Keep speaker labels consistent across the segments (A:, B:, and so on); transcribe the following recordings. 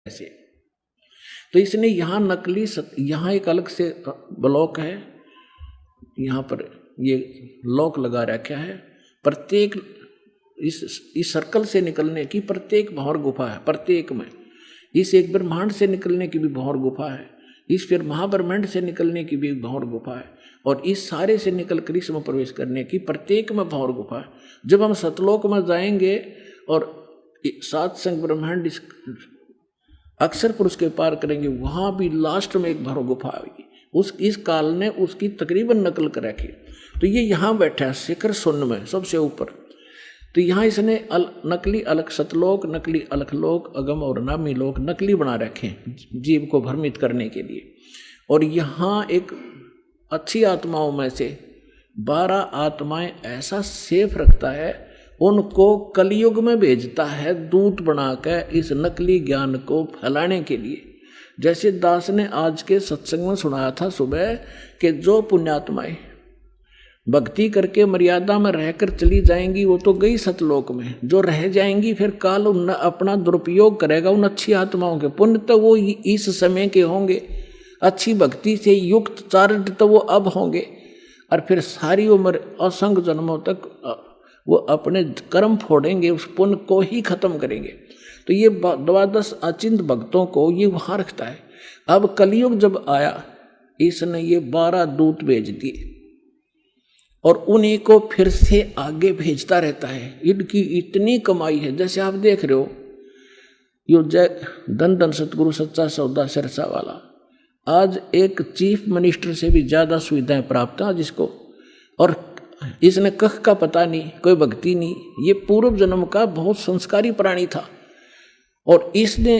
A: ऐसे। तो इसने यहाँ नकली यहाँ एक अलग से ब्लॉक है, यहाँ पर ये लॉक लगा रखा है। प्रत्येक इस सर्कल से निकलने की प्रत्येक भंवर गुफा है, प्रत्येक में। इस एक ब्रह्मांड से निकलने की भी भंवर गुफा है, इस फिर महाब्रह्मांड से निकलने की भी भंवर गुफा है, और इस सारे से निकल कर इसमें प्रवेश करने की प्रत्येक में भंवर गुफा है। जब हम सतलोक में जाएंगे और सात संग ब्रह्मांड इस अक्षर पुरुष के पार करेंगे, वहाँ भी लास्ट में एक भंवर गुफा आएगी। इस काल ने उसकी तकरीबन नकल कर रखी। तो ये यहाँ बैठा है शिखर शून्य में सबसे ऊपर। तो यहाँ इसने नकली अलग सतलोक, नकली अलग लोक, अगम और नामी लोक नकली बना रखे जीव को भ्रमित करने के लिए। और यहाँ एक अच्छी आत्माओं में से 12 आत्माएं ऐसा सेफ रखता है, उनको कलयुग में भेजता है दूत बनाकर इस नकली ज्ञान को फैलाने के लिए। जैसे दास ने आज के सत्संग में सुनाया था सुबह कि जो पुण्यात्माएं भक्ति करके मर्यादा में रहकर चली जाएंगी वो तो गई सतलोक में, जो रह जाएंगी फिर काल उन अपना दुरुपयोग करेगा उन अच्छी आत्माओं के। पुण्य तो वो इस समय के होंगे, अच्छी भक्ति से युक्त चारित्र तो वो अब होंगे, और फिर सारी उम्र असंख्य जन्मों तक वो अपने कर्म फोड़ेंगे, उस पुण्य को ही खत्म करेंगे। तो ये 12 अचिंत भक्तों को ये वहाँ रखता है। अब कलयुग जब आया इसने ये 12 दूत भेज दिए और उन्हीं को फिर से आगे भेजता रहता है। इनकी इतनी कमाई है, जैसे आप देख रहे हो यो जय धन धन सतगुरु सच्चा सौदा सिरसा वाला आज एक चीफ मिनिस्टर से भी ज़्यादा सुविधाएं प्राप्त हैं जिसको, और इसने कख का पता नहीं, कोई भक्ति नहीं, ये पूर्व जन्म का बहुत संस्कारी प्राणी था और इसने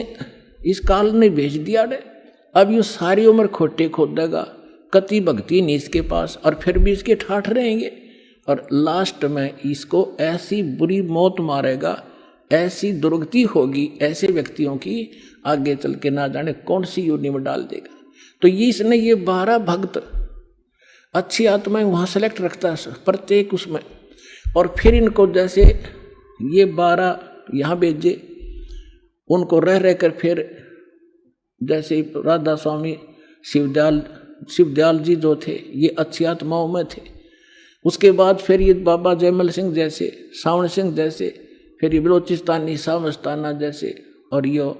A: इस काल ने भेज दिया ने। अब ये सारी उम्र खोटे खोदेगा, कति भक्ति नहीं इसके पास, और फिर भी इसके ठाठ रहेंगे, और लास्ट में इसको ऐसी बुरी मौत मारेगा, ऐसी दुर्गति होगी ऐसे व्यक्तियों की, आगे चल के ना जाने कौन सी योनि में डाल देगा। तो ये इसने ये 12 भक्त अच्छी आत्माएं वहाँ सेलेक्ट रखता है प्रत्येक उसमें, और फिर इनको जैसे ये 12 यहाँ भेजे, उनको रह रह कर फिर जैसे राधा स्वामी शिवदयाल जी जो थे ये अच्छी आत्माओं में थे। उसके बाद फिर ये बाबा जयमल सिंह जैसे, सावण सिंह जैसे, फिर ये बलोचिस्तानी सामस्ताना जैसे, और ये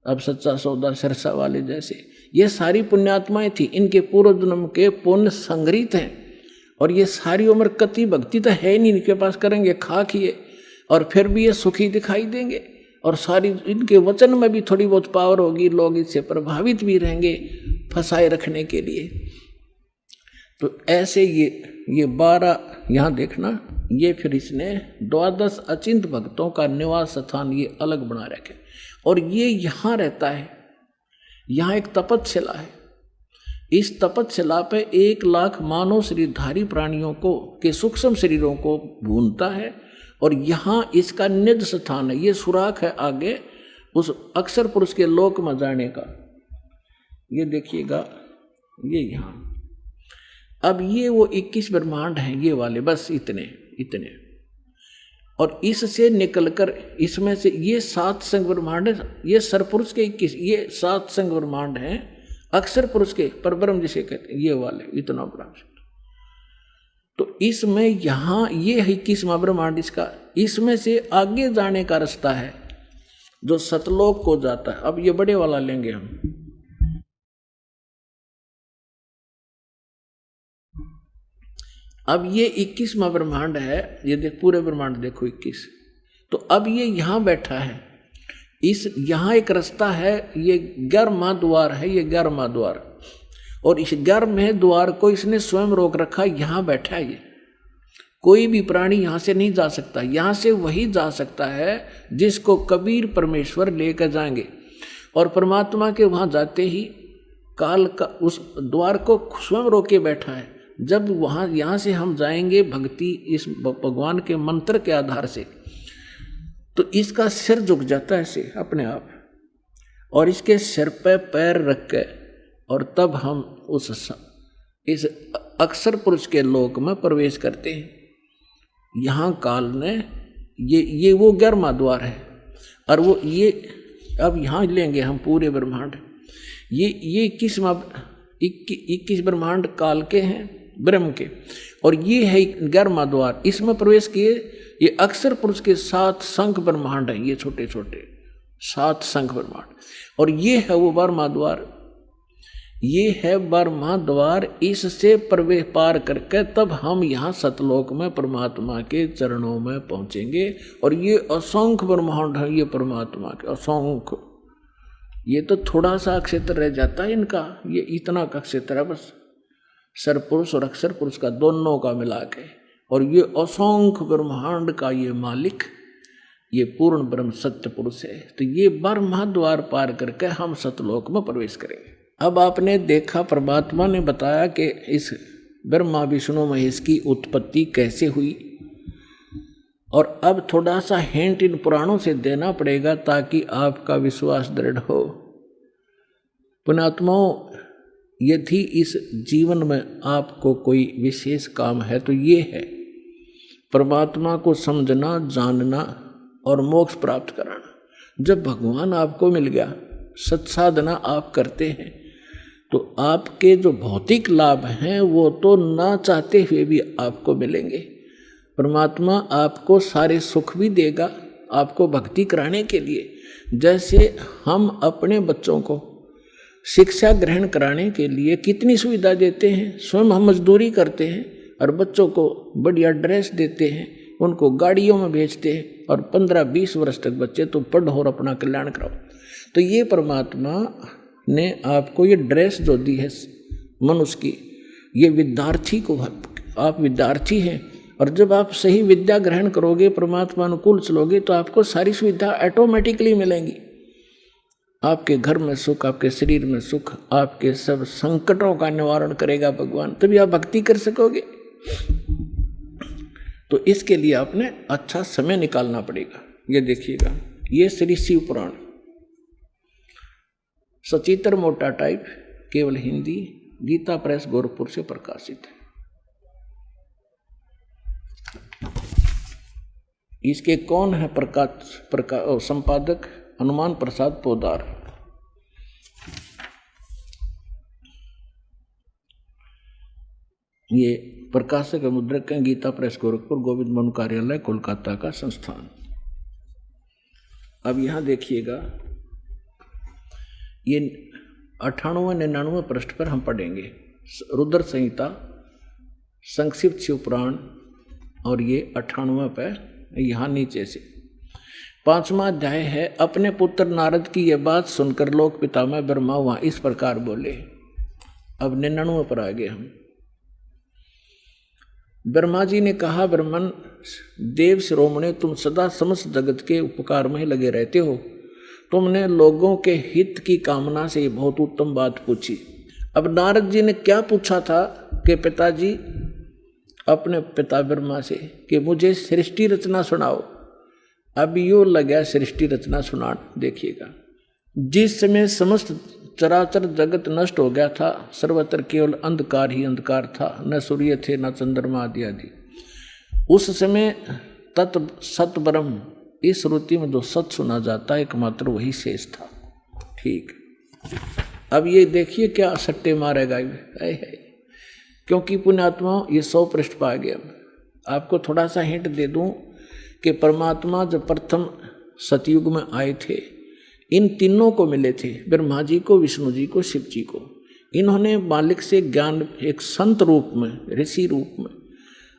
A: अब सच्चा सौदा सिरसा वाले जैसे, ये सारी पुण्यात्माएं थी। इनके पूर्व जन्म के पुण्य संग्रहित हैं, और ये सारी उम्र कति भक्ति तो है नहीं इनके पास, करेंगे खा खिए, और फिर भी ये सुखी दिखाई देंगे, और सारी इनके वचन में भी थोड़ी बहुत पावर होगी, लोग इससे प्रभावित भी रहेंगे फंसाए रखने के लिए। तो ऐसे ये 12 यहाँ देखना, ये फिर इसने 12 अचिंत भक्तों का निवास स्थान ये अलग बना रखे, और ये यहाँ रहता है। यहाँ एक तपस्शिला है, इस तपस्शिला पे 1 लाख मानव शरीरधारी प्राणियों को के सूक्ष्म शरीरों को भूनता है, और यहाँ इसका निज स्थान है। ये सुराख है आगे उस अक्षर पुरुष के लोक में जाने का। ये देखिएगा ये यहाँ, अब ये वो 21 ब्रह्मांड हैं ये वाले, बस इतने, और इससे निकलकर इसमें से ये 7 संग ब्रह्मांड है, ये सरपुरुष के 21, ये 7 संग ब्रह्मांड हैं अक्षर पुरुष के परब्रह्म जिसे कहते हैं, ये वाले इतना बड़ा। तो इसमें यहाँ ये 21वां ब्रह्मांड इसका, इसमें से आगे जाने का रास्ता है जो सतलोक को जाता है। अब ये बड़े वाला लेंगे हम, अब ये 21वां ब्रह्मांड है, ये देख पूरे ब्रह्मांड देखो 21। तो अब ये यहाँ बैठा है, इस यहाँ एक रास्ता है, ये 11वां द्वार है, ये 11वां द्वार, और इस 11वें द्वार को इसने स्वयं रोक रखा। यहाँ बैठा है ये, कोई भी प्राणी यहाँ से नहीं जा सकता, यहाँ से वही जा सकता है जिसको कबीर परमेश्वर लेकर जाएंगे, और परमात्मा के वहाँ जाते ही काल का उस द्वार को स्वयं रोके बैठा है। जब वहाँ यहाँ से हम जाएंगे भक्ति इस भगवान के मंत्र के आधार से, तो इसका सिर झुक जाता है ऐसे अपने आप, और इसके सिर पे पैर रख के, और तब हम इस अक्षर पुरुष के लोक में प्रवेश करते हैं। यहाँ काल ने ये वो 11वां द्वार है, और वो अब यहाँ लेंगे हम पूरे ब्रह्मांड। ये 21 ब्रह्मांड काल के हैं, ब्रह्म के, और ये है 11वां द्वार। इसमें प्रवेश किए ये अक्षर पुरुष के 7 शंख ब्रह्मांड हैं, ये छोटे छोटे 7 शंख ब्रह्मांड, और ये है वो 12वां द्वार। ये है 12वां द्वार। इससे प्रवेश पार करके तब हम यहाँ सतलोक में परमात्मा के चरणों में पहुँचेंगे। और ये असंख्य ब्रह्मांड है, ये परमात्मा के असंख्य। ये तो थोड़ा सा क्षेत्र रह जाता है इनका, ये इतना का क्षेत्र है बस, सरपुरुष और अक्षर पुरुष का दोनों का मिला के। और ये असंख्य ब्रह्मांड का ये मालिक, ये पूर्ण ब्रह्म सत्य पुरुष है। तो ये 12वां द्वार पार करके हम सतलोक में प्रवेश करेंगे। अब आपने देखा परमात्मा ने बताया कि इस ब्रह्मा विष्णु महेश की उत्पत्ति कैसे हुई, और अब थोड़ा सा हिंट इन पुराणों से देना पड़ेगा ताकि आपका विश्वास दृढ़ हो। पुण्यात्माओं, यदि इस जीवन में आपको कोई विशेष काम है तो ये है परमात्मा को समझना, जानना और मोक्ष प्राप्त कराना। जब भगवान आपको मिल गया, सत्साधना आप करते हैं, तो आपके जो भौतिक लाभ हैं वो तो ना चाहते हुए भी आपको मिलेंगे। परमात्मा आपको सारे सुख भी देगा आपको भक्ति कराने के लिए। जैसे हम अपने बच्चों को शिक्षा ग्रहण कराने के लिए कितनी सुविधा देते हैं, स्वयं हम मजदूरी करते हैं और बच्चों को बढ़िया ड्रेस देते हैं, उनको गाड़ियों में भेजते हैं, और 15-20 वर्ष तक बच्चे तो पढ़ो और अपना कल्याण कराओ। तो ये परमात्मा ने आपको ये ड्रेस जो दी है मनुष्य की, ये विद्यार्थी को, आप विद्यार्थी हैं, और जब आप सही विद्या ग्रहण करोगे, परमात्मा अनुकूल चलोगे, तो आपको सारी सुविधा ऑटोमेटिकली मिलेंगी। आपके घर में सुख, आपके शरीर में सुख, आपके सब संकटों का निवारण करेगा भगवान, तभी आप भक्ति कर सकोगे। तो इसके लिए आपने अच्छा समय निकालना पड़ेगा। ये देखिएगा, ये श्री शिव पुराण सचित्र मोटा टाइप, केवल हिंदी, गीता प्रेस गोरखपुर से प्रकाशित है। इसके कौन है संपादक? हनुमान प्रसाद पोदार। ये प्रकाशक मुद्रक है, गीता प्रेस गोरखपुर, गोविंद मोहन कार्यालय कोलकाता का संस्थान। अब यहाँ देखिएगा, ये 98-99 पृष्ठ पर हम पढ़ेंगे रुद्र संहिता, संक्षिप्त शिव पुराण, और ये 98 पर यहाँ नीचे से 5वां अध्याय है। अपने पुत्र नारद की यह बात सुनकर लोक पितामह ब्रह्मा वहाँ इस प्रकार बोले। अब 99 पर आ गए हम। ब्रह्मा जी ने कहा, ब्रह्मन देव शिरोमणि, तुम सदा समस्त जगत के उपकार में लगे रहते हो। तुमने लोगों के हित की कामना से बहुत उत्तम बात पूछी। अब नारद जी ने क्या पूछा था कि पिताजी, अपने पिता ब्रह्मा से, कि मुझे सृष्टि रचना सुनाओ। अब यो लगा सृष्टि रचना सुनाना। देखिएगा, जिस समय समस्त चराचर जगत नष्ट हो गया था, सर्वत्र केवल अंधकार ही अंधकार था, न सूर्य थे न चंद्रमा आदि आदि, उस समय तत् सत ब्रह्म, इस श्रुति में जो सत सुना जाता है एकमात्र वही शेष था। ठीक, अब ये देखिए क्या सट्टे मारेगा है। क्योंकि पुण्यात्मा ये 100 पृष्ठ पा गया। आपको थोड़ा सा हिंट दे दूं कि परमात्मा जब प्रथम सतयुग में आए थे, इन तीनों को मिले थे, ब्रह्मा जी को, विष्णु जी को, शिव जी को। इन्होंने मालिक से ज्ञान एक संत रूप में, ऋषि रूप में,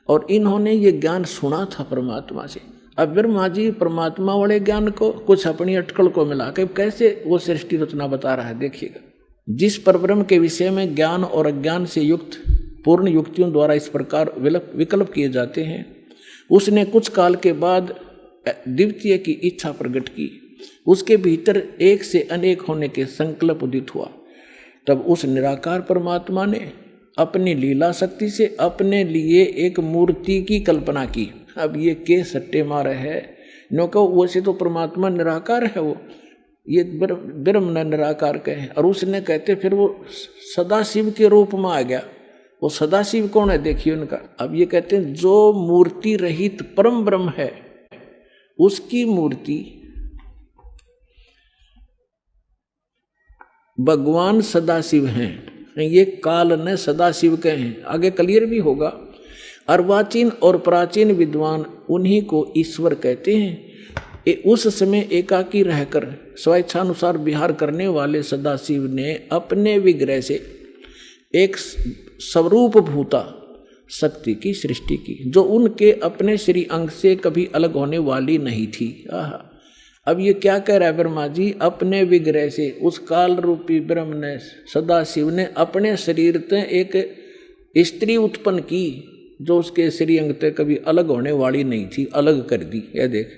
A: और इन्होंने ये ज्ञान सुना था परमात्मा से। अब ब्रह्मा जी परमात्मा वाले ज्ञान को कुछ अपनी अटकल को मिला के कैसे वो सृष्टि रचना बता रहा है। देखिएगा, जिस परब्रह्म के विषय में ज्ञान और अज्ञान से युक्त पूर्ण युक्तियों द्वारा इस प्रकार विकल्प किए जाते हैं, उसने कुछ काल के बाद द्वितीय की इच्छा प्रकट की। उसके भीतर एक से अनेक होने के संकल्प उदित हुआ। तब उस निराकार परमात्मा ने अपनी लीला शक्ति से अपने लिए एक मूर्ति की कल्पना की। अब ये के सट्टे मारे है, नो कहो वैसे तो परमात्मा निराकार है, वो ये ब्रह्म निराकार कहे, और उसने कहते फिर वो सदाशिव के रूप में आ गया। वो सदाशिव कौन है देखिए उनका। अब ये कहते हैं जो मूर्ति रहित परम ब्रह्म है, उसकी मूर्ति भगवान सदाशिव हैं, ये काल ने सदाशिव के हैं, आगे क्लियर भी होगा। अर्वाचीन और प्राचीन विद्वान उन्हीं को ईश्वर कहते हैं। उस समय एकाकी रहकर स्वेच्छानुसार विहार करने वाले सदाशिव ने अपने विग्रह से एक स्वरूप भूता शक्ति की सृष्टि की, जो उनके अपने श्री अंग से कभी अलग होने वाली नहीं थी। अब ये क्या कह रहा है ब्रह्मा जी, अपने विग्रह से उस काल रूपी ब्रह्म ने, सदाशिव ने अपने शरीर से एक स्त्री उत्पन्न की, जो उसके श्री अंग से कभी अलग होने वाली नहीं थी, अलग कर दी। यह देख,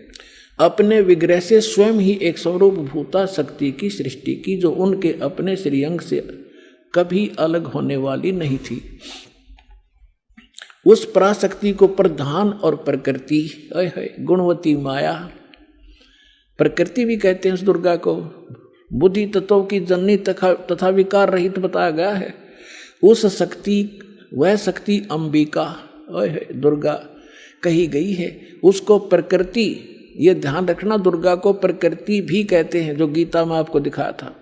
A: अपने विग्रह से स्वयं ही एक स्वरूप भूता शक्ति की सृष्टि की, जो उनके अपने श्री अंग से कभी अलग होने वाली नहीं थी। उस पराशक्ति को प्रधान और प्रकृति, गुणवती माया, प्रकृति भी कहते हैं उस दुर्गा को। बुद्धि तत्वों की जननी तथा विकार रहित बताया गया है। उस शक्ति, वह शक्ति अंबिका दुर्गा कही गई है। उसको प्रकृति, ये ध्यान रखना, दुर्गा को प्रकृति भी कहते हैं, जो गीता में आपको दिखाया था।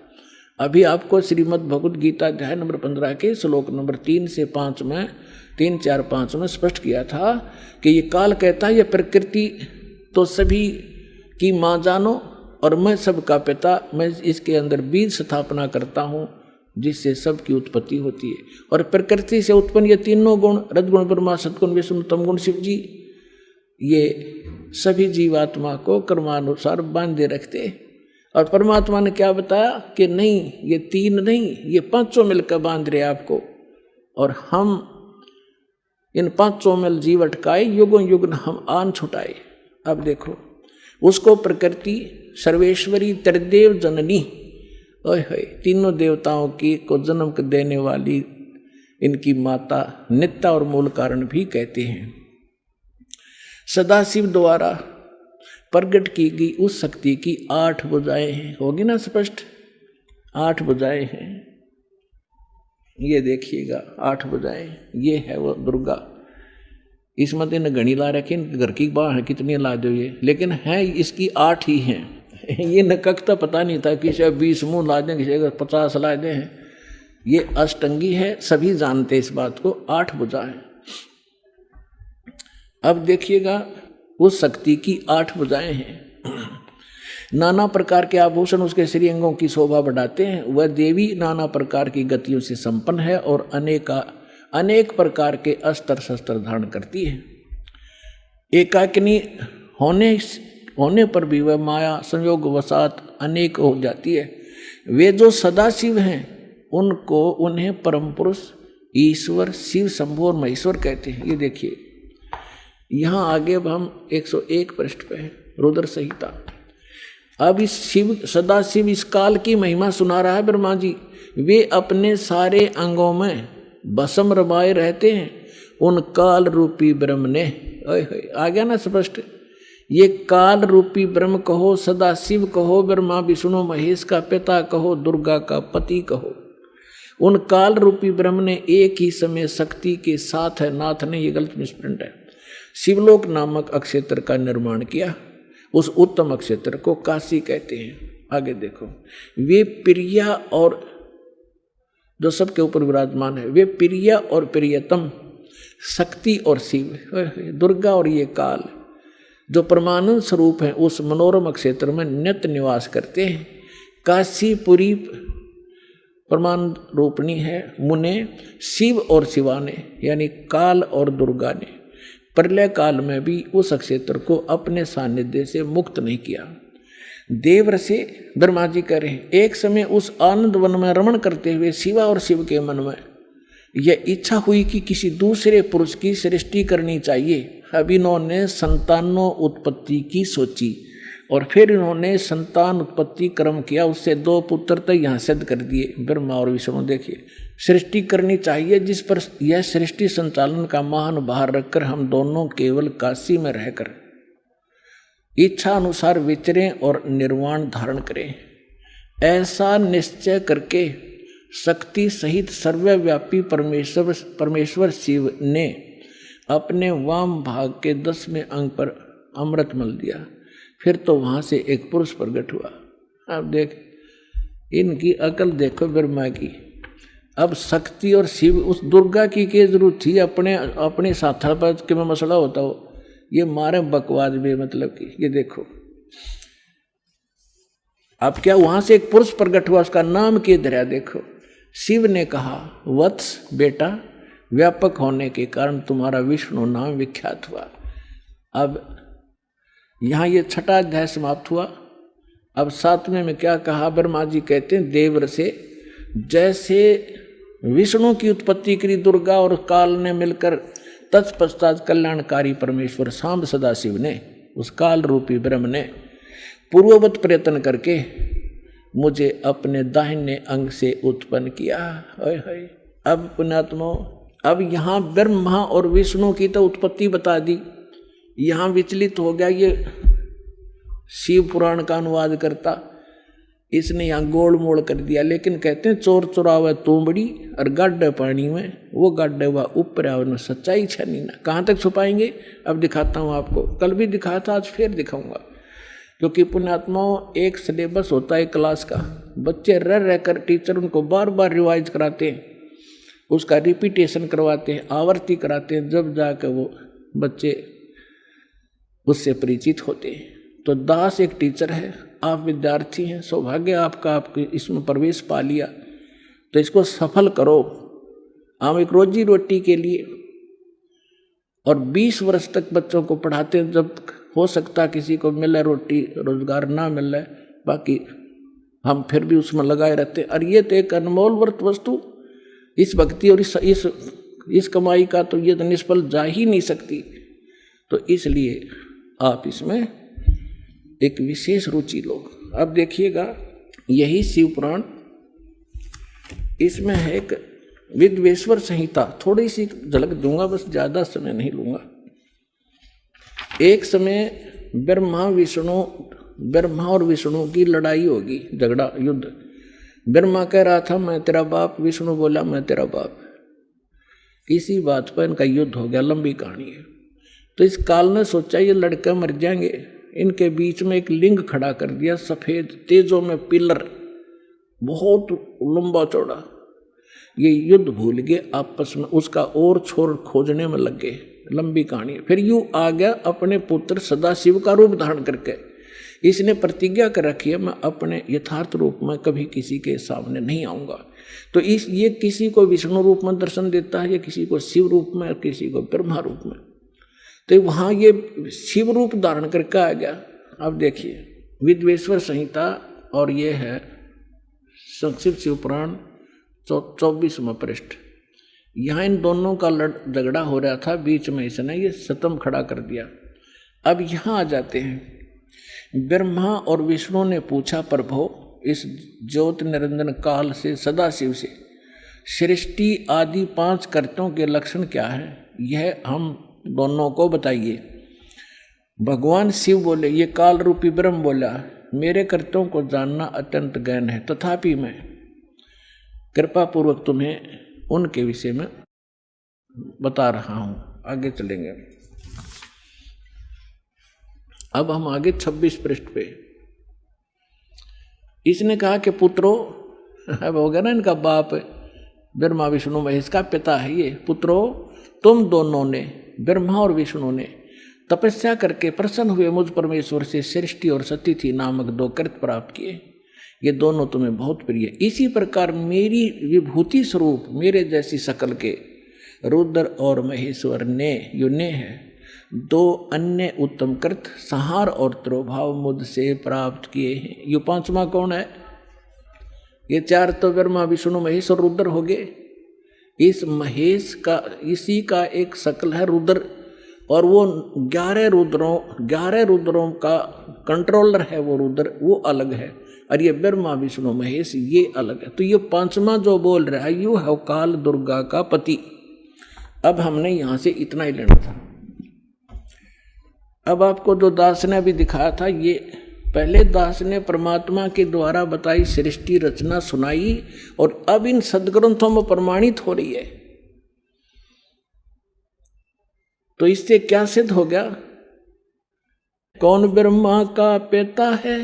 A: अभी आपको श्रीमद् भगवद गीता अध्याय नंबर 15 के श्लोक नंबर 3 से 5 में 3, 4, 5 में स्पष्ट किया था कि ये काल कहता है, ये प्रकृति तो सभी की माँ जानो और मैं सबका पिता, मैं इसके अंदर बीज स्थापना करता हूँ जिससे सबकी उत्पत्ति होती है। और प्रकृति से उत्पन्न ये तीनों गुण, रजगुण ब्रह्मा, सद्गुण विष्णु, तमगुण शिव जी, ये सभी जीवात्मा को कर्मानुसार बांधे रखते। और परमात्मा ने क्या बताया कि नहीं, ये तीन नहीं, ये पांचों मिलकर बांध रहे आपको, और हम इन पांचों मिल जीव अटकाए, युगों युग हम आन छुटाए। अब देखो, उसको प्रकृति सर्वेश्वरी त्रिदेव जननी, तीनों देवताओं की को जन्म देने वाली इनकी माता, नित्या और मूल कारण भी कहते हैं। सदाशिव द्वारा प्रकट की गई उस शक्ति की 8 भुजाएं हैं। होगी ना स्पष्ट? 8 भुजाएं हैं, ये देखिएगा 8 भुजाएं, ये है वो दुर्गा। इसमें तो घड़ी ला रखी, घर की बाहर कितनी ला दो ये, लेकिन है इसकी 8 ही हैं। ये नककता पता नहीं था, किसी 20 मुँह ला दें, किसी 50 ला दें। ये अष्टंगी है, सभी जानते इस बात को, 8 भुजा है। अब देखिएगा, उस शक्ति की 8 भुजाएं हैं। नाना प्रकार के आभूषण उसके श्री अंगों की शोभा बढ़ाते हैं। वह देवी नाना प्रकार की गतियों से संपन्न है और अनेक प्रकार के अस्त्र शस्त्र धारण करती है। एकाकिनी होने पर भी वह माया संयोग वसात अनेक हो जाती है। वे जो सदाशिव हैं उन्हें परम पुरुष, ईश्वर, शिव, शंभु और महेश्वर कहते हैं। ये देखिए, यहाँ आगे अब हम 101 पृष्ठ पे हैं, रुद्र संहिता। अब इस शिव, सदाशिव इस काल की महिमा सुना रहा है ब्रह्मा जी। वे अपने सारे अंगों में भस्म रमाए रहते हैं। उन काल रूपी ब्रह्म ने, आ गया ना स्पष्ट, ये काल रूपी ब्रह्म कहो, सदाशिव कहो, ब्रह्मा विष्णु महेश का पिता कहो, दुर्गा का पति कहो, उन काल रूपी ब्रह्म ने एक ही समय शक्ति के साथ है, नाथ ने, ये गलत मिसप्रिंट है, शिवलोक नामक अक्षेत्र का निर्माण किया। उस उत्तम अक्षेत्र को काशी कहते हैं। आगे देखो, वे प्रिया और जो सबके ऊपर विराजमान है, वे प्रिया और प्रियतम, शक्ति और शिव, दुर्गा और ये काल जो परमानंद स्वरूप हैं, उस मनोरम क्षेत्र में नित्य निवास करते हैं। काशीपुरी परमानंद रूपणी है। मुने शिव और शिवा ने, यानी काल और दुर्गा ने प्रलय काल में भी उस क्षेत्र को अपने सानिध्य से मुक्त नहीं किया। देवऋषि ब्रह्मा जी कह रहे हैं, एक समय उस आनंद वन में रमण करते हुए शिवा और शिव के मन में यह इच्छा हुई कि किसी दूसरे पुरुष की सृष्टि करनी चाहिए। अब इन्होंने संतानों उत्पत्ति की सोची और फिर इन्होंने संतान उत्पत्ति क्रम किया। उससे 2 पुत्र तो यहाँ सिद्ध कर दिए, ब्रह्मा और विष्णु। देखिए, सृष्टि करनी चाहिए जिस पर यह सृष्टि संचालन का महान भार रखकर हम दोनों केवल काशी में रहकर इच्छा अनुसार विचरें और निर्वाण धारण करें। ऐसा निश्चय करके शक्ति सहित सर्वव्यापी परमेश्वर शिव ने अपने वाम भाग के 10वें अंग पर अमृत मल दिया। फिर तो वहाँ से एक पुरुष प्रकट हुआ। अब देख, इनकी अकल देखो ब्रह्मा की। अब शक्ति और शिव, उस दुर्गा की क्या जरूरत थी अपने साथा पर के में मसला होता हो, ये मारे बकवाद भी, मतलब कि ये देखो। अब क्या वहां से एक पुरुष प्रकट हुआ, उसका नाम के धरा देखो। शिव ने कहा, वत्स बेटा, व्यापक होने के कारण तुम्हारा विष्णु नाम विख्यात हुआ। अब यहां ये 6वां अध्याय समाप्त हुआ। अब 7वें में क्या कहा, ब्रह्मा जी कहते हैं देवर से, जैसे विष्णु की उत्पत्ति करी दुर्गा और काल ने मिलकर, तत्पश्चात कल्याणकारी परमेश्वर सांब सदाशिव ने, उस काल रूपी ब्रह्म ने पूर्ववत प्रयत्न करके मुझे अपने दाहिने अंग से उत्पन्न किया। अब पुण्यात्मा, अब यहाँ ब्रह्मा और विष्णु की तो उत्पत्ति बता दी, यहाँ विचलित हो गया ये शिव पुराण का अनुवाद करता, इसने यहाँ गोल मोड़ कर दिया। लेकिन कहते हैं चोर चुरावे तोमड़ी और गाड्डे पानी में, वो गाड्डे हुआ ऊपर आवरण सच्चाई छनी ना। कहाँ तक छुपाएंगे, अब दिखाता हूँ आपको, कल भी दिखाया था, आज फिर दिखाऊंगा। क्योंकि पुण्यात्माओं, एक सिलेबस होता है क्लास का, बच्चे रह रहकर टीचर उनको बार बार रिवाइज कराते हैं, उसका रिपीटेशन करवाते हैं, आवर्ती कराते हैं, जब जाकर वो बच्चे उससे परिचित होते हैं। तो दास एक टीचर है, आप विद्यार्थी हैं, सौभाग्य आपका, आपके इसमें प्रवेश पा लिया, तो इसको सफल करो। हम एक रोजी रोटी के लिए और 20 वर्ष तक बच्चों को पढ़ाते हैं, जब हो सकता किसी को मिले रोटी, रोजगार ना मिले, बाकी हम फिर भी उसमें लगाए रहते। और ये तो एक अनमोल वर्त वस्तु, इस भक्ति और इस कमाई का तो ये तो निष्फल जा ही नहीं सकती। तो इसलिए आप इसमें एक विशेष रुचि लो। अब देखिएगा, यही शिव पुराण, इसमें है एक विद्वेश्वर संहिता, थोड़ी सी झलक दूंगा, बस ज़्यादा समय नहीं लूंगा। एक समय ब्रह्मा और विष्णु की लड़ाई होगी, झगड़ा, युद्ध। ब्रह्मा कह रहा था मैं तेरा बाप, विष्णु बोला मैं तेरा बाप। किसी बात पर इनका युद्ध हो गया, लंबी कहानी है। तो इस काल ने सोचा ये लड़के मर जाएंगे, इनके बीच में एक लिंग खड़ा कर दिया, सफेद तेजों में पिलर, बहुत लंबा चौड़ा। ये युद्ध भूल गए आपस में, उसका और छोर खोजने में लग गए, लंबी कहानी। फिर यूं आ गया अपने पुत्र सदाशिव का रूप धारण करके। इसने प्रतिज्ञा कर रखी है मैं अपने यथार्थ रूप में कभी किसी के सामने नहीं आऊंगा। तो ये किसी को विष्णु रूप में दर्शन देता है, या किसी को शिव रूप में, और किसी को ब्रह्मा रूप में। तो वहाँ ये शिव रूप धारण करके आ गया। अब देखिए विद्वेश्वर संहिता, और ये है संक्षिप्त शिव पुराण 24वां पृष्ठ। यहाँ इन दोनों का झगड़ा हो रहा था, बीच में इसने ये सतम खड़ा कर दिया। अब यहाँ आ जाते हैं। ब्रह्मा और विष्णु ने पूछा, प्रभो इस ज्योत निरंजन काल से, सदाशिव से, सृष्टि आदि 5 कर्तों के लक्षण क्या है, यह हम दोनों को बताइए। भगवान शिव बोले, ये काल रूपी ब्रह्म बोला, मेरे कर्तों को जानना अत्यंत गहन है, तथापि मैं कृपा पूर्वक तुम्हें उनके विषय में बता रहा हूं। आगे चलेंगे। अब हम आगे 26 पृष्ठ पे। इसने कहा कि पुत्रों, अब हो गया ना इनका बाप ब्रह्मा विष्णु महेश का पिता है ये, पुत्रों तुम दोनों ने, ब्रह्मा और विष्णु ने तपस्या करके प्रसन्न हुए मुझ परमेश्वर से सृष्टि और सतिथि नामक 2 कृत प्राप्त किए। ये दोनों तुम्हें बहुत प्रिय। इसी प्रकार मेरी विभूति स्वरूप मेरे जैसी शकल के रुद्र और महेश्वर ने, युने है, 2 अन्य उत्तम कृत संहार और त्रोभाव मुझसे प्राप्त किए हैं। ये 5वां कौन है? ये 4 तो ब्रह्मा विष्णु महेश और रुद्र हो गए। इस महेश का, इसी का एक शकल है रुद्र, और वो 11 रुद्रों का कंट्रोलर है वो रुद्र, वो अलग है। और ये ब्रह्मा विष्णु महेश ये अलग है। तो ये 5वां जो बोल रहा है यू है काल दुर्गा का पति। अब हमने यहां से इतना ही लेना था। अब आपको जो दास ने अभी दिखाया था, ये पहले दास ने परमात्मा के द्वारा बताई सृष्टि रचना सुनाई, और अब इन सदग्रंथों में प्रमाणित हो रही है। तो इससे क्या सिद्ध हो गया? कौन ब्रह्मा का पिता है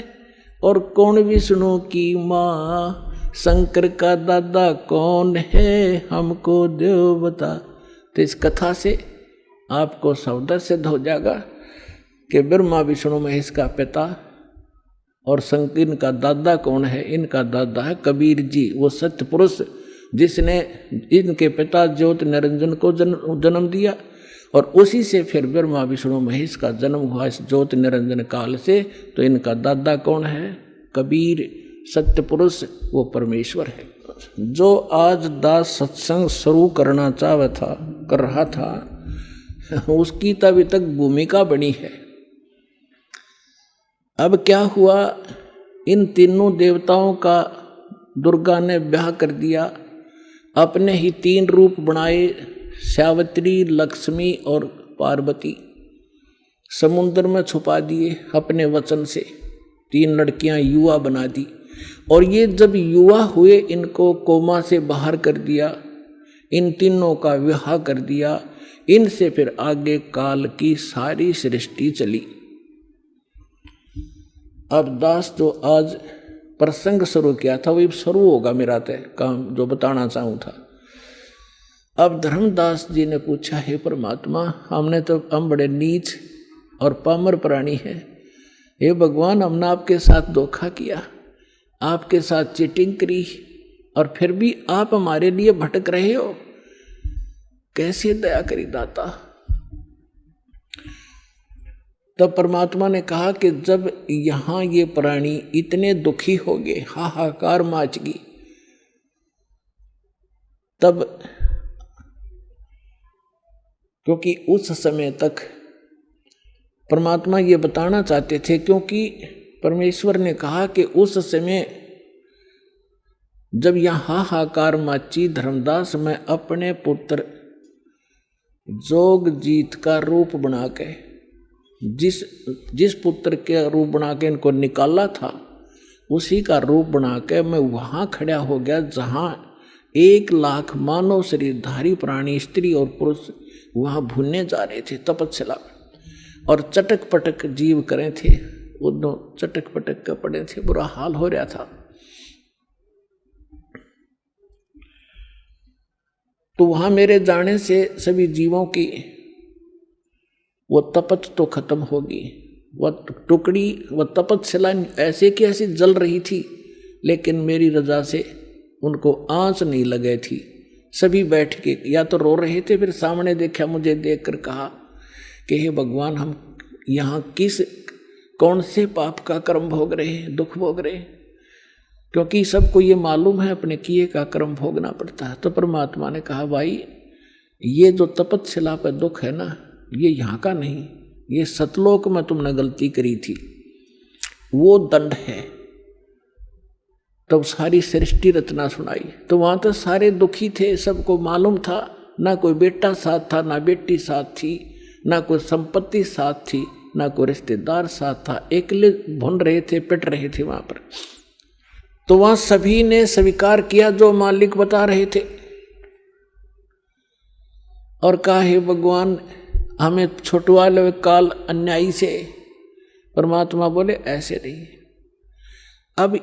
A: और कौन विष्णु की माँ, शंकर का दादा कौन है, हमको देव बता। तो इस कथा से आपको सावधान सिद्ध हो जाएगा कि ब्रह्मा विष्णु महेश का पिता और शंकर इनका दादा कौन है। इनका दादा है कबीर जी, वो सत्य पुरुष जिसने इनके पिता ज्योति निरंजन को जन्म दिया, और उसी से फिर ब्रह्मा विष्णु महेश का जन्म हुआ इस ज्योति निरंजन काल से। तो इनका दादा कौन है? कबीर सत्य पुरुष, वो परमेश्वर है। जो आज दास सत्संग शुरू करना कर रहा था, उसकी तो अभी तक भूमिका बनी है। अब क्या हुआ, इन तीनों देवताओं का दुर्गा ने ब्याह कर दिया, अपने ही 3 रूप बनाए, सावित्री, लक्ष्मी और पार्वती। समुद्र में छुपा दिए अपने वचन से, 3 लड़कियां युवा बना दी। और ये जब युवा हुए, इनको कोमा से बाहर कर दिया, इन तीनों का विवाह कर दिया। इनसे फिर आगे काल की सारी सृष्टि चली। अब दास जो आज प्रसंग शुरू किया था वही शुरू होगा मेरा तय काम जो बताना चाहूँ था। अब धर्मदास जी ने पूछा, हे परमात्मा, हम बड़े नीच और पामर प्राणी हैं। हे भगवान, हमने आपके साथ धोखा किया, आपके साथ चीटिंग करी, और फिर भी आप हमारे लिए भटक रहे हो। कैसे दया करी दाता। तब परमात्मा ने कहा कि जब यहाँ ये प्राणी इतने दुखी हो गए, हाहाकार मच गई, तब क्योंकि उस समय तक परमात्मा ये बताना चाहते थे, क्योंकि परमेश्वर ने कहा कि उस समय जब यहाँ हाहाकार मची, धर्मदास मैं अपने पुत्र जोग जीत का रूप बना के, जिस पुत्र के रूप बना के इनको निकाला था, उसी का रूप बना के मैं वहाँ खड़ा हो गया जहाँ 1 लाख मानव शरीरधारी प्राणी, स्त्री और पुरुष वहाँ भूनने जा रहे थे तपस्या, और चटक पटक जीव करे थे, वो दो चटक पटक के पड़े थे, बुरा हाल हो रहा था। तो वहाँ मेरे जाने से सभी जीवों की वो तपत तो खत्म होगी। वह टुकड़ी, वह तपस्या ऐसे की ऐसी जल रही थी, लेकिन मेरी रजा से उनको आंच नहीं लगे थी। सभी बैठ के या तो रो रहे थे, फिर सामने देखा, मुझे देखकर कहा कि हे भगवान, हम यहाँ कौन से पाप का कर्म भोग रहे हैं, दुख भोग रहे हैं, क्योंकि सबको ये मालूम है अपने किए का कर्म भोगना पड़ता है। तो परमात्मा ने कहा, भाई ये जो तपस्या पर दुख है ना, ये यहाँ का नहीं, ये सतलोक में तुमने गलती करी थी, वो दंड है। तब सारी सृष्टि रचना सुनाई। तो वहाँ तो सारे दुखी थे, सबको मालूम था, ना कोई बेटा साथ था, ना बेटी साथ थी, ना कोई संपत्ति साथ थी, ना कोई रिश्तेदार साथ था, अकेले भुन रहे थे, पिट रहे थे वहाँ पर। तो वहाँ सभी ने स्वीकार किया जो मालिक बता रहे थे, और कहा, हे भगवान, हमें छुटवा लो काल अन्यायी से। परमात्मा बोले, ऐसे नहीं। अब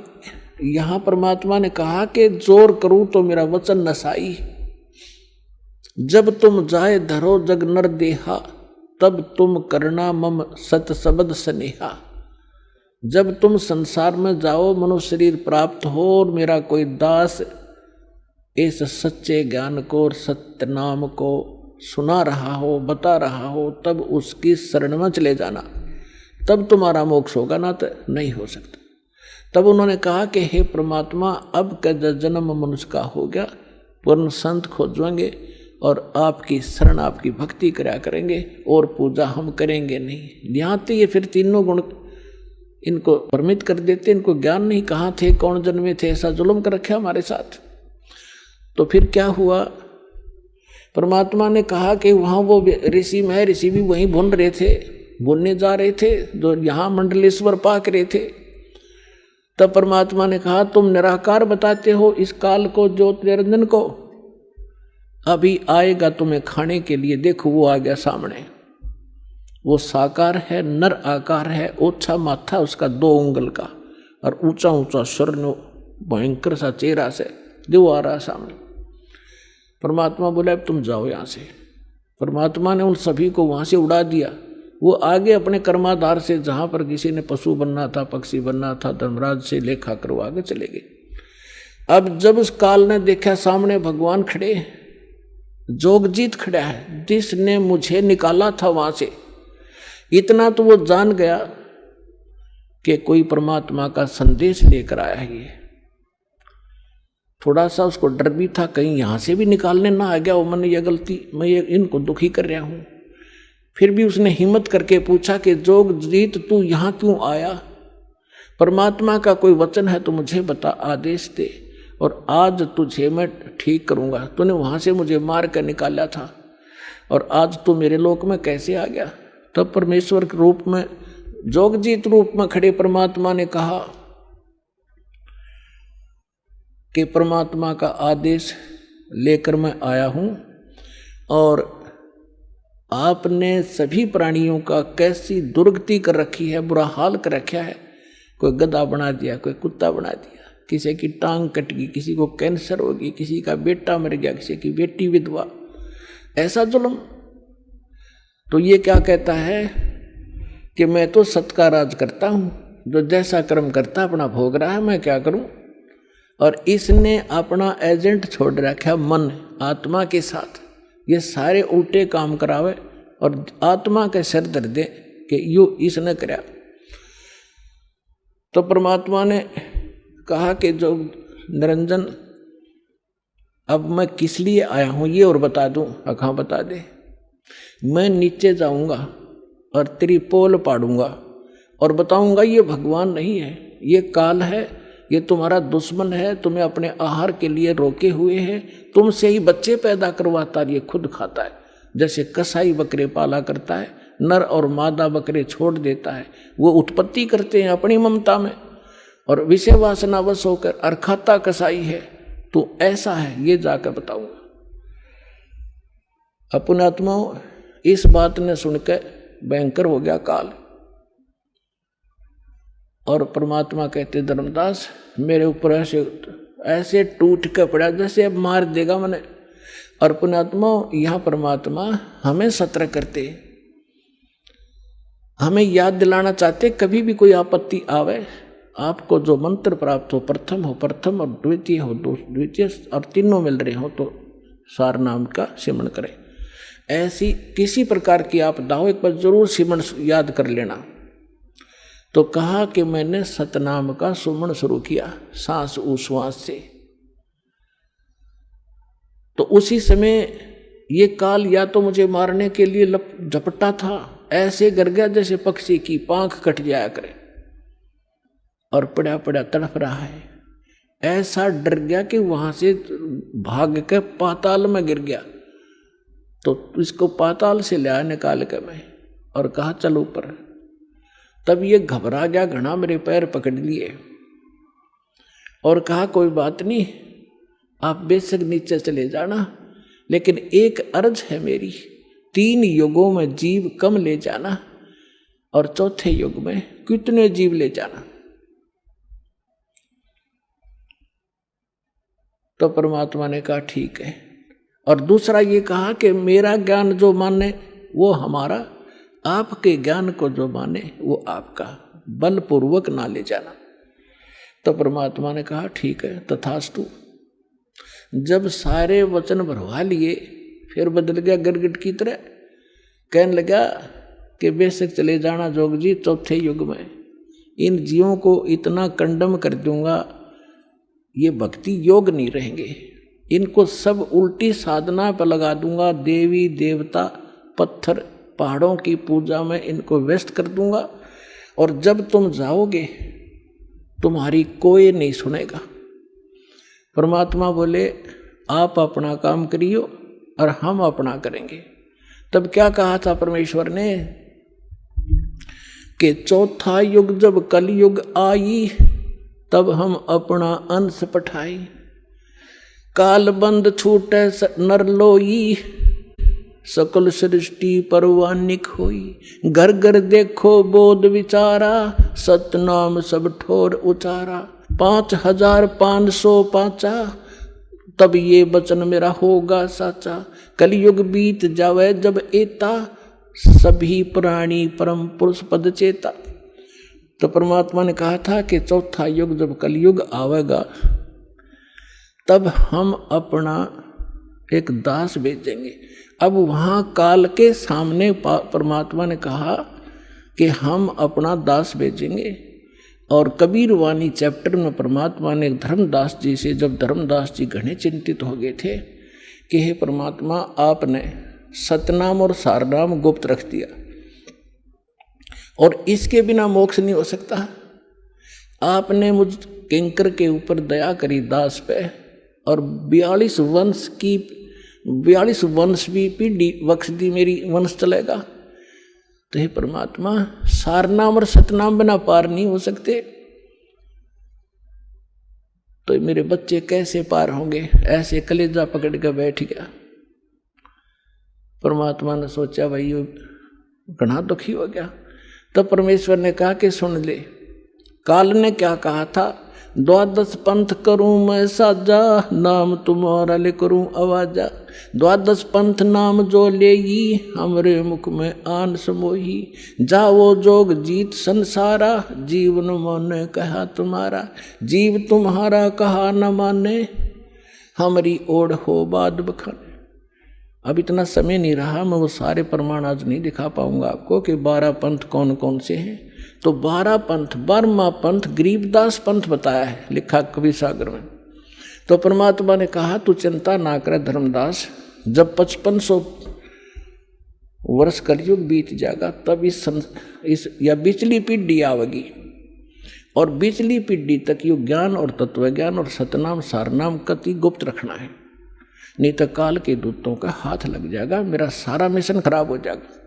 A: यहाँ परमात्मा ने कहा कि जोर करूं तो मेरा वचन नसाई, जब तुम जाए धरो जग नर देहा, तब तुम करना मम सत सबद स्नेहा। जब तुम संसार में जाओ, मनुष्य शरीर प्राप्त हो, और मेरा कोई दास इस सच्चे ज्ञान को और सत्य नाम को सुना रहा हो, बता रहा हो, तब उसकी शरण में चले जाना, तब तुम्हारा मोक्ष होगा, ना तो नहीं हो सकता। तब उन्होंने कहा कि हे परमात्मा, अब का जन्म मनुष्य का हो गया, पूर्ण संत खोजेंगे और आपकी शरण, आपकी भक्ति कराया करेंगे, और पूजा हम करेंगे नहीं। यहाँ तो ये फिर तीनों गुण इनको परमित कर देते, इनको ज्ञान नहीं, कहाँ थे, कौन जन्मे थे, ऐसा जुल्म कर रखा हमारे साथ। तो फिर क्या हुआ, परमात्मा ने कहा कि वहाँ वो ऋषि में, ऋषि भी वहीं भुन रहे थे, भुनने जा रहे थे, जो यहाँ मंडलेश्वर पाक रहे थे। तब परमात्मा ने कहा, तुम निराकार बताते हो इस काल को, ज्योति निरंजन को, अभी आएगा तुम्हें खाने के लिए। देखो वो आ गया सामने, वो साकार है, नर आकार है, ओछा माथा उसका 2 उंगल का, और ऊंचा ऊंचा स्वर्ण भयंकर सा चेहरा से देव आ रहा सामने। परमात्मा बोला अब तुम जाओ यहाँ से। परमात्मा ने उन सभी को वहाँ से उड़ा दिया। वो आगे अपने कर्माधार से जहाँ पर किसी ने पशु बनना था, पक्षी बनना था, धर्मराज से लेखा कर वो आगे चले गए। अब जब उस काल ने देखा सामने भगवान खड़े, जोगजीत खड़ा है जिसने मुझे निकाला था वहाँ से, इतना तो वो जान गया कि कोई परमात्मा का संदेश लेकर आया है। ये थोड़ा सा उसको डर भी था कहीं यहाँ से भी निकालने ना आ गया वो, मैंने ये गलती, मैं ये इनको दुखी कर रहा हूँ। फिर भी उसने हिम्मत करके पूछा कि जोगजीत तू यहाँ क्यों आया? परमात्मा का कोई वचन है तो मुझे बता, आदेश दे, और आज तुझे मैं ठीक करूँगा। तूने वहाँ से मुझे मार कर निकाला था और आज तू मेरे लोक में कैसे आ गया? तब परमेश्वर के रूप में, जोगजीत रूप में खड़े परमात्मा ने कहा कि परमात्मा का आदेश लेकर मैं आया हूँ और आपने सभी प्राणियों का कैसी दुर्गति कर रखी है, बुरा हाल कर रखा है। कोई गधा बना दिया, कोई कुत्ता बना दिया, किसी की टांग कट गई, किसी को कैंसर हो गई, किसी का बेटा मर गया, किसी की बेटी विधवा, ऐसा जुल्म। तो ये क्या कहता है कि मैं तो सत का राज करता हूँ, जो जैसा कर्म करता अपना भोग रहा है, मैं क्या करूँ। और इसने अपना एजेंट छोड़ रखा मन आत्मा के साथ, ये सारे उल्टे काम करावे और आत्मा के सिर दर दे कि यू इसने कराया। तो परमात्मा ने कहा कि जो निरंजन अब मैं किस लिए आया हूँ ये और बता दूँ? हाँ बता दे। मैं नीचे जाऊँगा और तेरी पोल पाड़ूंगा और बताऊंगा ये भगवान नहीं है, ये काल है, ये तुम्हारा दुश्मन है, तुम्हें अपने आहार के लिए रोके हुए है, तुमसे ही बच्चे पैदा करवाता है, ये खुद खाता है। जैसे कसाई बकरे पाला करता है, नर और मादा बकरे छोड़ देता है, वो उत्पत्ति करते हैं अपनी ममता में और विषय वासनावश होकर, और खाता कसाई है। तो ऐसा है, ये जाकर बताऊंगा। अपनात्माओं, इस बात ने सुनकर भयंकर हो गया काल और परमात्मा कहते धर्मदास मेरे ऊपर ऐसे टूट के पड़ा जैसे अब मार देगा मैंने। और पुण्यात्मा, यहाँ परमात्मा हमें सतर्क करते, हमें याद दिलाना चाहते, कभी भी कोई आपत्ति आवे, आपको जो मंत्र प्राप्त हो, प्रथम हो प्रथम और द्वितीय हो द्वितीय और तीनों मिल रहे हो तो सार नाम का सिमरण करें। ऐसी किसी प्रकार की आपदा हो एक बार जरूर सिमरण याद कर लेना। तो कहा कि मैंने सतनाम का सुमन शुरू किया सांस उश्वास से। तो उसी समय ये काल या तो मुझे मारने के लिए झपटा था, ऐसे गिर गया जैसे पक्षी की पांख कट जाया करे और पड़ा पड़ा तड़प रहा है। ऐसा डर गया कि वहां से भाग के पाताल में गिर गया। तो इसको पाताल से लिया निकाल के मैं और कहा चल ऊपर। तब ये घबरा गया घना, मेरे पैर पकड़ लिए और कहा कोई बात नहीं, आप बेशक नीचे चले जाना, लेकिन एक अर्ज है मेरी, 3 युगों में जीव कम ले जाना और चौथे युग में कितने जीव ले जाना। तो परमात्मा ने कहा ठीक है। और दूसरा ये कहा कि मेरा ज्ञान जो माने वो हमारा, आपके ज्ञान को जो माने वो आपका, बलपूर्वक ना ले जाना। तो परमात्मा ने कहा ठीक है तथास्तु। जब सारे वचन भरवा लिए फिर बदल गया गिरगिट की तरह, कहने लगा कि बेशक चले जाना जोग जी, चौथे युग में इन जीवों को इतना कंडम कर दूंगा, ये भक्ति योग नहीं रहेंगे, इनको सब उल्टी साधना पर लगा दूंगा, देवी देवता पत्थर पहाड़ों की पूजा में इनको व्यस्त कर दूंगा और जब तुम जाओगे तुम्हारी कोई नहीं सुनेगा। परमात्मा बोले आप अपना काम करियो और हम अपना करेंगे। तब क्या कहा था परमेश्वर ने कि चौथा युग जब कलयुग आई तब हम अपना अंश पठाई, काल बंद छूटे नर लोई, सकल सृष्टि परवानिक होई। घर घर देखो बोध विचारा, सतनाम सब ठोर उचारा। 5505 तब ये वचन मेरा होगा साचा। कलयुग बीत जावे जब एता, सभी प्राणी परम पुरुष पद चेता। तो परमात्मा ने कहा था कि चौथा युग जब कलयुग आवेगा तब हम अपना एक दास भेजेंगे। अब वहाँ काल के सामने परमात्मा ने कहा कि हम अपना दास भेजेंगे। और कबीर वाणी चैप्टर में परमात्मा ने धर्मदास जी से, जब धर्मदास जी घने चिंतित हो गए थे कि हे परमात्मा आपने सतनाम और सारनाम गुप्त रख दिया और इसके बिना मोक्ष नहीं हो सकता। आपने मुझ किंकर के ऊपर दया करी दास पे, और 42 वंश भी पीढ़ी बख्श दी, मेरी वंश चलेगा। तो हे परमात्मा सारनाम और सतनाम बिना पार नहीं हो सकते, तो मेरे बच्चे कैसे पार होंगे। ऐसे कलेजा पकड़ कर बैठ गया। परमात्मा ने सोचा भाई ये घना दुखी हो गया। तो परमेश्वर ने कहा कि सुन ले, काल ने क्या कहा था, 12 पंथ करूं मैं साजा, नाम तुम्हारा ले करूं आवाजा। 12 पंथ नाम जो लेगी, हमरे मुख में आन समोही। जाओ जोग जीत संसारा, जीवन माने कहा तुम्हारा। जीव तुम्हारा कहा न माने, हमारी ओढ़ हो बाद बखाने। अब इतना समय नहीं रहा, मैं वो सारे प्रमाण आज नहीं दिखा पाऊंगा आपको कि 12 पंथ कौन कौन से हैं। तो 12 पंथ, 12वां पंथ गरीबदास पंथ बताया है, लिखा कबीर सागर में। तो परमात्मा ने कहा तू चिंता ना करे धर्मदास, जब 5500 वर्ष कलयुग बीत जाएगा तब इस या बिचली पीढ़ी आवेगी, और बिचली पीढ़ी तक यो ज्ञान और तत्वज्ञान और सतनाम सारनाम कति गुप्त रखना है, नहीं तो काल के दूतों का हाथ लग जाएगा, मेरा सारा मिशन खराब हो जाएगा।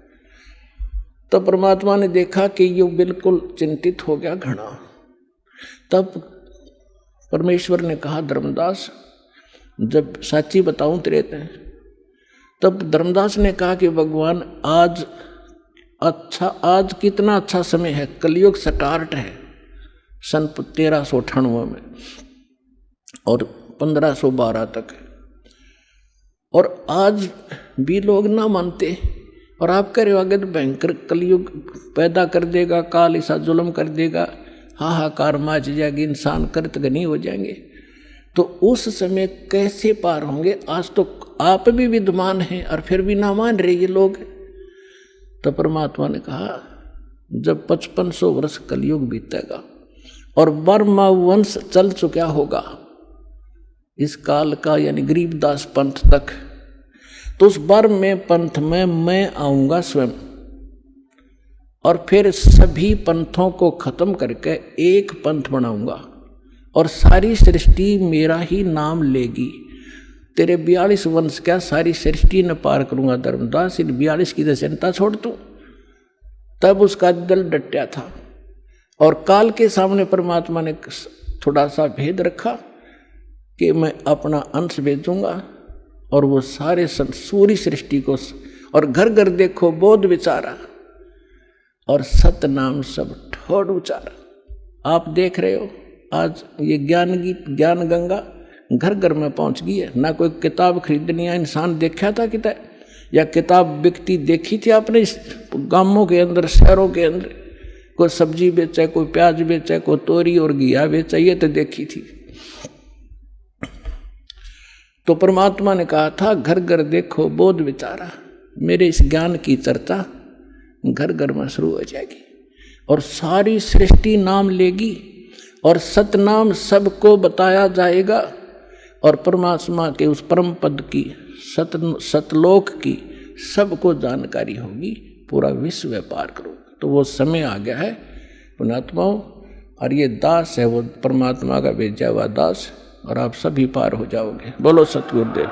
A: तब परमात्मा ने देखा कि ये बिल्कुल चिंतित हो गया घना। तब परमेश्वर ने कहा धर्मदास जब साची बताऊं तेरे ते। तब धर्मदास ने कहा कि भगवान आज कितना अच्छा समय है, कलयुग स्टार्ट है सन 1398 में और 1512 तक, और आज भी लोग ना मानते, और आप कह रहे हो आगे तो भयंकर कलयुग पैदा कर देगा, काल ऐसा जुल्म कर देगा, हाहाकार मच जाएगी, इंसान कृतघ्नी हो जाएंगे। तो उस समय कैसे पार होंगे। आज तो आप भी विद्वान हैं और फिर भी ना मान रहे ये लोग। तो परमात्मा ने कहा जब 5500 वर्ष कलयुग बीतेगा और 12वां वंश चल चुका होगा इस काल का, यानी गरीबदास पंथ तक, तो उस 12वें पंथ में मैं आऊंगा स्वयं, और फिर सभी पंथों को खत्म करके एक पंथ बनाऊंगा, और सारी सृष्टि मेरा ही नाम लेगी। तेरे 42 वंश क्या सारी सृष्टि न पार करूंगा धर्मदास, इन 42 की तो चिंता छोड़ तू। तब उसका दिल डटा था, और काल के सामने परमात्मा ने थोड़ा सा भेद रखा कि मैं अपना अंश भेजूंगा, और वो सारे सूरी सृष्टि को, और घर घर देखो बोध विचारा, और सतनाम सब ठोड़ उचारा। आप देख रहे हो आज ये ज्ञान गीत, ज्ञान गंगा घर घर में पहुंच गई है। ना कोई किताब खरीदनी है, इंसान देखा था कितना, या किताब बिकती देखी थी आपने इस गांवों के अंदर, शहरों के अंदर, कोई सब्जी बेचा, कोई प्याज बेचा, कोई तोरी और घिया बेचा, ये तो देखी थी। तो परमात्मा ने कहा था घर घर देखो बोध विचारा, मेरे इस ज्ञान की चर्चा घर घर में शुरू हो जाएगी, और सारी सृष्टि नाम लेगी, और सतनाम सबको बताया जाएगा, और परमात्मा के उस परम पद की, सतलोक की सबको जानकारी होगी, पूरा विश्व व्यापार करूँगा। तो वो समय आ गया है पुण्यात्माओं, और ये दास है वो परमात्मा का भेजा हुआ दास, और आप सभी पार हो जाओगे। बोलो सतगुरुदेव।